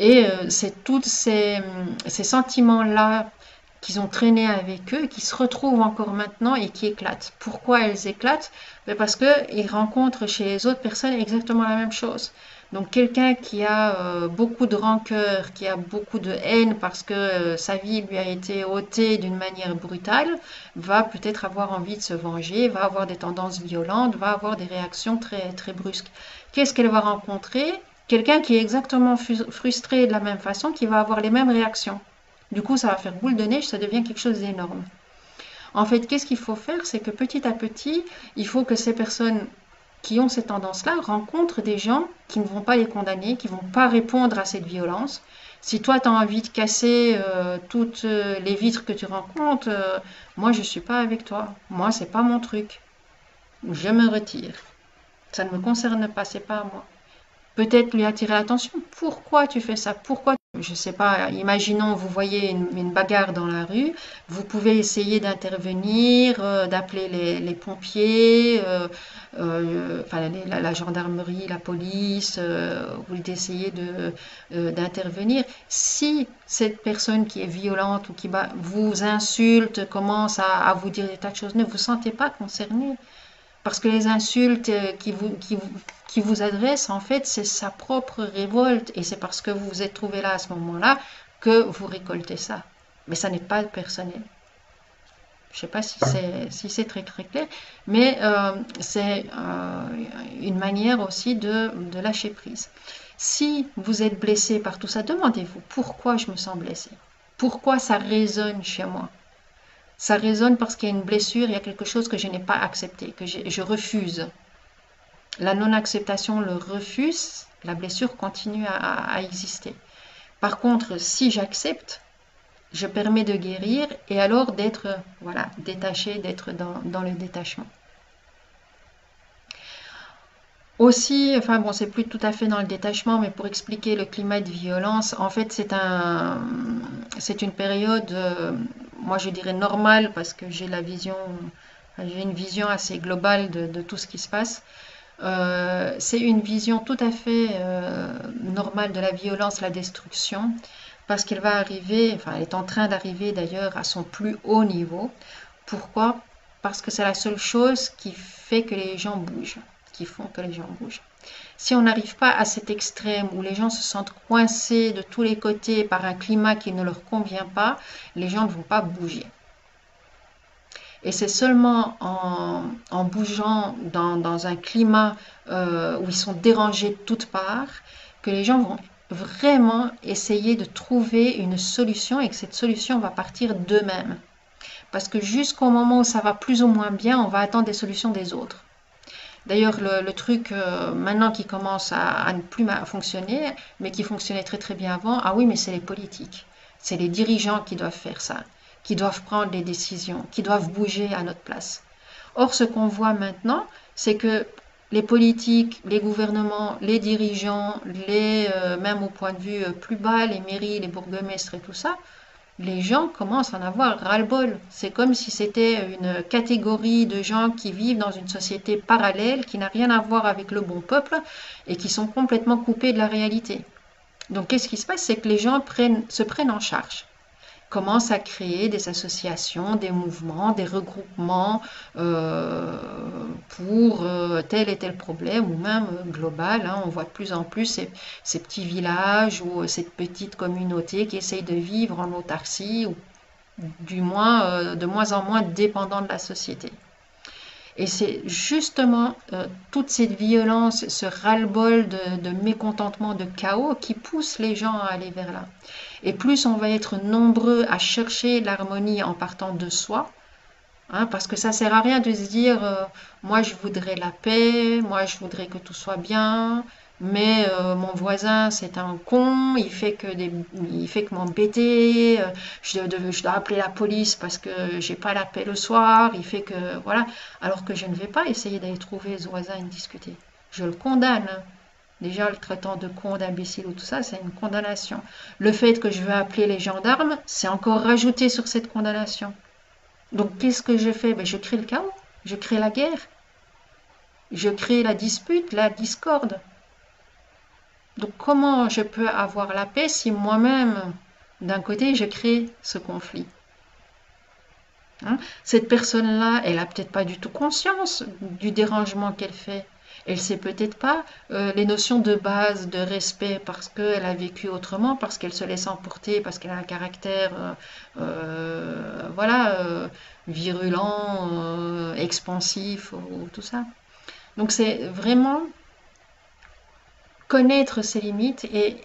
Et c'est tous ces sentiments-là qu'ils ont traîné avec eux, qui se retrouvent encore maintenant et qui éclatent. Pourquoi elles éclatent? Parce qu'ils rencontrent chez les autres personnes exactement la même chose. Donc quelqu'un qui a beaucoup de rancœur, qui a beaucoup de haine parce que sa vie lui a été ôtée d'une manière brutale, va peut-être avoir envie de se venger, va avoir des tendances violentes, va avoir des réactions très, très brusques. Qu'est-ce qu'elle va rencontrer? Quelqu'un qui est exactement frustré de la même façon, qui va avoir les mêmes réactions. Du coup, ça va faire boule de neige, ça devient quelque chose d'énorme. En fait, qu'est-ce qu'il faut faire? C'est que petit à petit, il faut que ces personnes qui ont cette tendance-là rencontrent des gens qui ne vont pas les condamner, qui ne vont pas répondre à cette violence. Si toi, tu as envie de casser toutes les vitres que tu rencontres, moi, je ne suis pas avec toi. Moi, c'est pas mon truc. Je me retire. Ça ne me concerne pas, c'est pas à moi. Peut-être lui attirer l'attention. Pourquoi tu fais ça? Pourquoi? Je ne sais pas, imaginons, vous voyez une bagarre dans la rue, vous pouvez essayer d'intervenir, d'appeler les pompiers, enfin, la gendarmerie, la police, ou d'essayer d'intervenir. Si cette personne qui est violente ou qui vous insulte, commence à vous dire des tas de choses, ne vous sentez pas concerné. Parce que les insultes qui vous adressent, en fait, c'est sa propre révolte. Et c'est parce que vous vous êtes trouvé là à ce moment-là que vous récoltez ça. Mais ça n'est pas personnel. Je ne sais pas si c'est très très clair, mais c'est une manière aussi de lâcher prise. Si vous êtes blessé par tout ça, demandez-vous pourquoi je me sens blessé. Pourquoi ça résonne chez moi. Ça résonne parce qu'il y a une blessure, il y a quelque chose que je n'ai pas accepté, que je refuse. La non-acceptation, le refus, la blessure continue à exister. Par contre, si j'accepte, je permets de guérir et alors d'être voilà, détaché, d'être dans le détachement. Aussi, enfin bon, c'est plus tout à fait dans le détachement, mais pour expliquer le climat de violence, en fait, c'est une période, moi je dirais normale, parce que j'ai une vision assez globale de tout ce qui se passe. C'est une vision tout à fait normale de la violence, la destruction, parce qu'elle va arriver, enfin, elle est en train d'arriver d'ailleurs à son plus haut niveau. Pourquoi? Parce que c'est la seule chose qui fait que les gens bougent, qui font que les gens bougent. Si on n'arrive pas à cet extrême où les gens se sentent coincés de tous les côtés par un climat qui ne leur convient pas, les gens ne vont pas bouger. Et c'est seulement en bougeant dans un climat où ils sont dérangés de toutes parts que les gens vont vraiment essayer de trouver une solution et que cette solution va partir d'eux-mêmes. Parce que jusqu'au moment où ça va plus ou moins bien, on va attendre des solutions des autres. D'ailleurs, le truc maintenant qui commence à ne plus fonctionner, mais qui fonctionnait très très bien avant, ah oui, mais c'est les politiques. C'est les dirigeants qui doivent faire ça, qui doivent prendre les décisions, qui doivent bouger à notre place. Or, ce qu'on voit maintenant, c'est que les politiques, les gouvernements, les dirigeants, même au point de vue plus bas, les mairies, les bourgmestres et tout ça, les gens commencent à en avoir ras-le-bol. C'est comme si c'était une catégorie de gens qui vivent dans une société parallèle qui n'a rien à voir avec le bon peuple et qui sont complètement coupés de la réalité. Donc qu'est-ce qui se passe? C'est que les gens se prennent en charge, commencent à créer des associations, des mouvements, des regroupements pour tel et tel problème, ou même global. Hein, on voit de plus en plus ces petits villages ou cette petite communauté qui essaye de vivre en autarcie, ou du moins de moins en moins dépendant de la société. Et c'est justement toute cette violence, ce ras-le-bol de mécontentement, de chaos qui pousse les gens à aller vers là. Et plus on va être nombreux à chercher l'harmonie en partant de soi, hein, parce que ça sert à rien de se dire moi je voudrais la paix, moi je voudrais que tout soit bien, mais mon voisin c'est un con, il fait que m'embêter, je dois appeler la police parce que j'ai pas la paix le soir, il fait que voilà, alors que je ne vais pas essayer d'aller trouver ce voisin et de discuter. Je le condamne. Hein. Déjà, le traitant de con, d'imbécile ou tout ça, c'est une condamnation. Le fait que je veux appeler les gendarmes, c'est encore rajouté sur cette condamnation. Donc, qu'est-ce que je fais? Ben, je crée le chaos, je crée la guerre, je crée la dispute, la discorde. Donc, comment je peux avoir la paix si moi-même, d'un côté, je crée ce conflit? Hein? Cette personne-là, elle n'a peut-être pas du tout conscience du dérangement qu'elle fait. Elle sait peut-être pas les notions de base de respect parce qu'elle a vécu autrement, parce qu'elle se laisse emporter, parce qu'elle a un caractère voilà, virulent, expansif ou tout ça. Donc c'est vraiment connaître ses limites et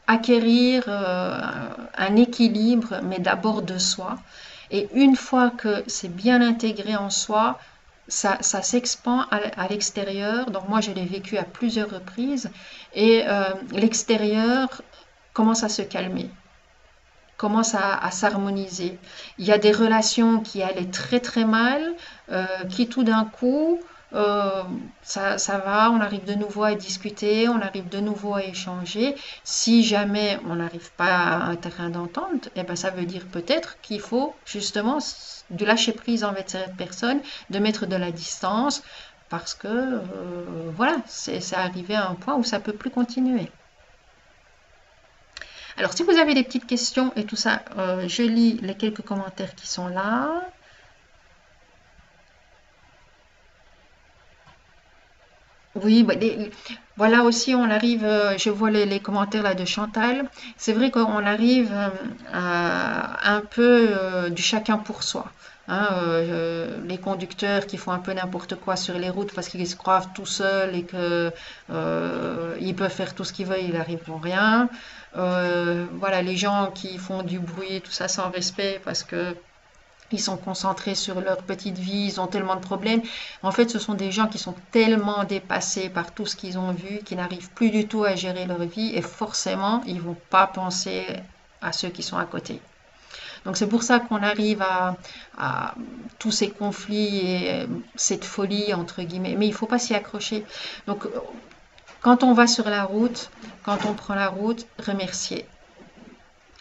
acquérir un équilibre, mais d'abord de soi. Et une fois que c'est bien intégré en soi, ça s'expand à l'extérieur. Donc moi, je l'ai vécu à plusieurs reprises. Et l'extérieur commence à se calmer, commence à s'harmoniser. Il y a des relations qui allaient très très mal, qui tout d'un coup, ça va, on arrive de nouveau à discuter, on arrive de nouveau à échanger. Si jamais on n'arrive pas à un terrain d'entente, eh ben, ça veut dire peut-être qu'il faut justement du lâcher prise envers cette personne, de mettre de la distance, parce que voilà, c'est arrivé à un point où ça ne peut plus continuer. Alors, si vous avez des petites questions et tout ça, je lis les quelques commentaires qui sont là. Oui, bah, voilà aussi, on arrive, je vois les commentaires là de Chantal. C'est vrai qu'on arrive à un peu du chacun pour soi. Hein, les conducteurs qui font un peu n'importe quoi sur les routes parce qu'ils se croient tout seuls et que ils peuvent faire tout ce qu'ils veulent, ils n'arriveront rien. Voilà, les gens qui font du bruit, tout ça sans respect parce que ils sont concentrés sur leur petite vie, ils ont tellement de problèmes. En fait, ce sont des gens qui sont tellement dépassés par tout ce qu'ils ont vu, qu'ils n'arrivent plus du tout à gérer leur vie et forcément, ils ne vont pas penser à ceux qui sont à côté. Donc c'est pour ça qu'on arrive à tous ces conflits et cette folie, entre guillemets. Mais il ne faut pas s'y accrocher. Donc quand on va sur la route, quand on prend la route, remercier.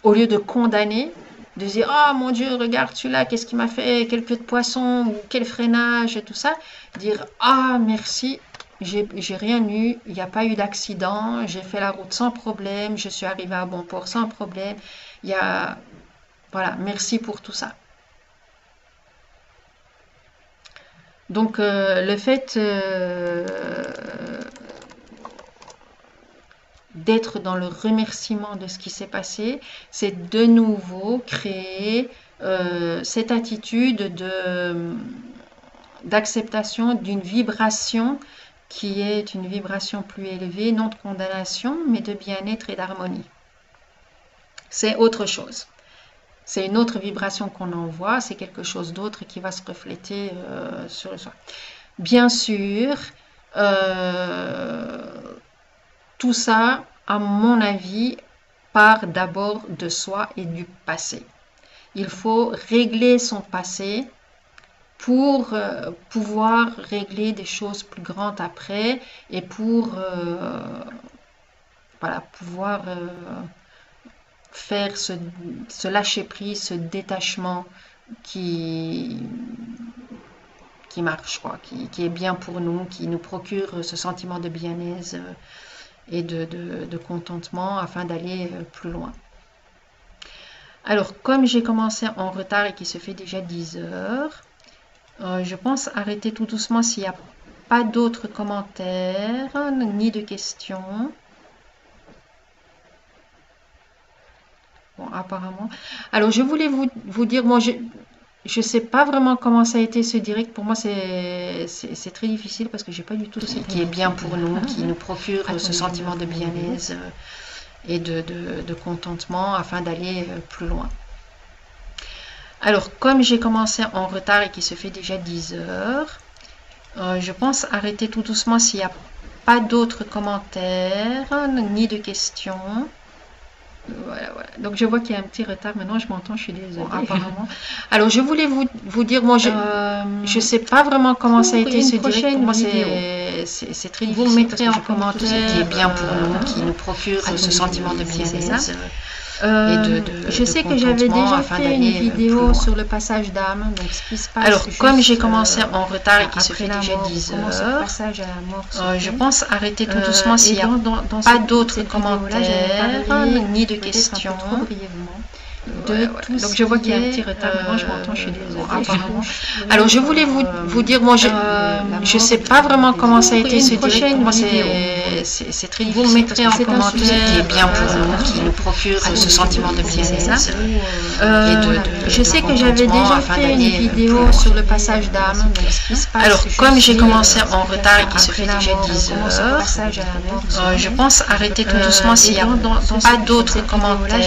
Au lieu de condamner, de dire « Oh mon Dieu, regarde celui-là, qu'est-ce qu'il m'a fait, quel queue de poisson, ou quel freinage, et tout ça. » Dire « Ah, merci, j'ai rien eu, il n'y a pas eu d'accident, j'ai fait la route sans problème, je suis arrivé à bon port sans problème. » Voilà, merci pour tout ça. Donc, le fait d'être dans le remerciement de ce qui s'est passé, c'est de nouveau créer cette attitude d'acceptation d'une vibration qui est une vibration plus élevée, non de condamnation, mais de bien-être et d'harmonie. C'est autre chose. C'est une autre vibration qu'on envoie, c'est quelque chose d'autre qui va se refléter sur le soi. Bien sûr, tout ça, à mon avis, part d'abord de soi et du passé. Il faut régler son passé pour pouvoir régler des choses plus grandes après et pour voilà, pouvoir faire ce lâcher-prise, ce détachement qui marche, quoi, qui est bien pour nous, qui nous procure ce sentiment de bien-être et de contentement afin d'aller plus loin. Alors, comme j'ai commencé en retard et qu'il se fait déjà 10 heures, je pense arrêter tout doucement s'il n'y a pas d'autres commentaires ni de questions. Bon, apparemment. Alors, je voulais vous dire, moi, je ne sais pas vraiment comment ça a été ce direct. Pour moi, c'est très difficile parce que j'ai pas du tout ce qui est bien pour nous, qui nous procure ce sentiment de bien-être et de contentement afin d'aller plus loin. Alors, comme j'ai commencé en retard et qu'il se fait déjà 10 heures, je pense arrêter tout doucement s'il n'y a pas d'autres commentaires ni de questions. Voilà. Donc je vois qu'il y a un petit retard. Maintenant, je m'entends, je suis désolée. Bon, apparemment. Alors, je voulais vous dire, moi, je ne sais pas vraiment comment ça a été ce direct. Pour moi, c'est très difficile. Vous mettrez en commentaire ce qui est bien pour nous, qui nous procure ce sentiment de bien-être. Je sais que j'avais déjà fait une vidéo sur le passage d'âme, donc ce qui se passe. Alors, comme j'ai commencé en retard et qu'il se fait déjà 10 heures, je pense arrêter tout doucement s'il n'y a pas d'autres commentaires ni de questions. Donc je vois qu'il y a un petit retard, mais moi je m'entends, je suis désolée. Alors je voulais vous dire, moi je sais pas vraiment comment ça a été ce direct, moi c'est très difficile. Vous mettrez en commentaire qui est bien pour nous, qui nous procure ce sentiment de bien-être. Je sais que j'avais déjà fait une vidéo sur le passage d'âme. Alors comme j'ai commencé en retard et qu'il se fait déjà 10 heures, je pense arrêter tout doucement s'il n'y a pas d'autres commentaires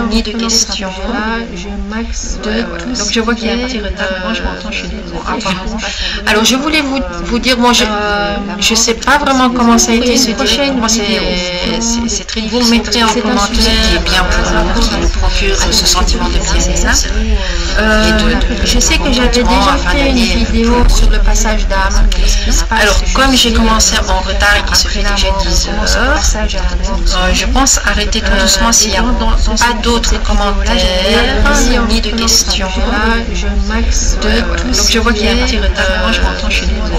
ni de questions. Donc je vois qu'il y a un petit retard, moi je m'entends, je suis désolée. Alors je voulais vous dire, moi je sais pas vraiment comment ça a été ce direct, moi c'est très difficile. Vous mettrez en commentaire qui est bien pour nous, qui nous procure ce sentiment de bien-être. Je sais que j'avais déjà fait une vidéo sur le passage d'âme. Alors comme j'ai commencé en retard et qu'il se fait déjà 10 heures, je pense arrêter tout doucement s'il n'y a pas d'autres commentaires ni de questions. Donc je vois qu'il y a un petit retard, moi je m'entends, je suis désolée.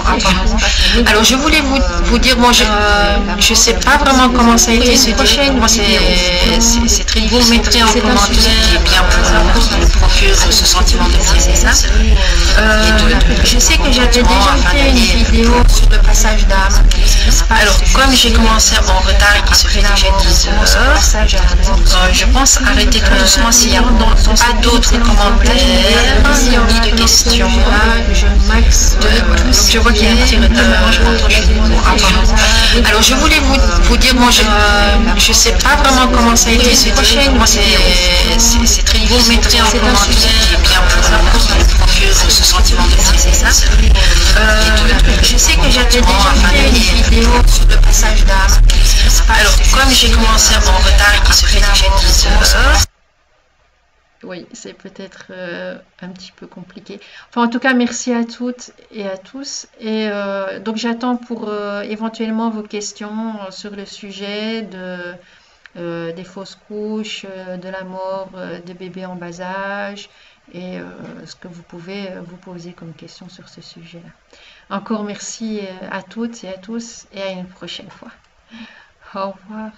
Alors je voulais vous dire, moi je sais pas vraiment comment ça a été ce direct, moi c'est très difficile. Vous mettrez en commentaire qui est bien pour nous, qui nous procure ce sentiment de bien-être. Je sais que j'avais déjà fait une vidéo sur le passage d'âme. Alors comme j'ai commencé en retard et qu'il se fait déjà 10 heures, je pense arrêter tout doucement s'il n'y a pas d'autres commentaires ni de questions. Donc je vois qu'il y a un petit retard, moi je m'entends, je suis désolée. Alors je voulais vous dire, moi je sais pas vraiment comment ça a été ce direct, moi c'est très difficile. Vous mettrez en commentaire qui est bien pour nous, qui nous procure ce sentiment de bien-être. Je sais que j'avais déjà fait une vidéo sur le passage d'âme. Alors comme j'ai commencé en retard et qu'il se fait déjà 10 heures. Oui, c'est peut-être un petit peu compliqué. Enfin, en tout cas, merci à toutes et à tous. Et donc, j'attends pour éventuellement vos questions sur le sujet des fausses couches, de la mort des bébés en bas âge et ce que vous pouvez vous poser comme question sur ce sujet-là. Encore merci à toutes et à tous et à une prochaine fois. Au revoir.